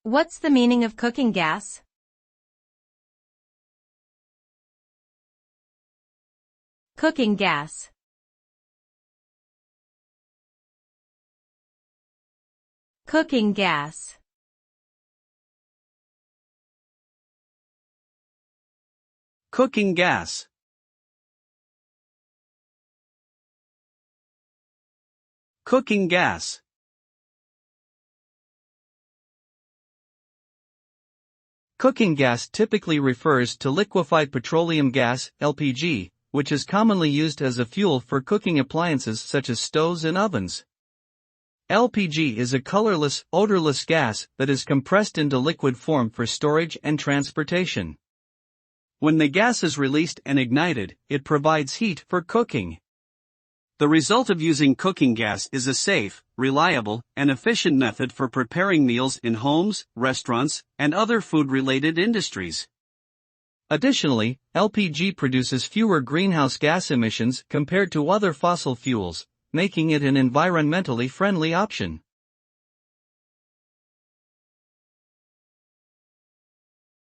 What's the meaning of cooking gas? Cooking gas. Cooking gas. Cooking gas. Cooking gas. Cooking gas typically refers to liquefied petroleum gas, LPG, which is commonly used as a fuel for cooking appliances such as stoves and ovens. LPG is a colorless, odorless gas that is compressed into liquid form for storage and transportation. When the gas is released and ignited, it provides heat for cooking. The result of using cooking gas is a safe, reliable, and efficient method for preparing meals in homes, restaurants, and other food-related industries. Additionally, LPG produces fewer greenhouse gas emissions compared to other fossil fuels, making it an environmentally friendly option.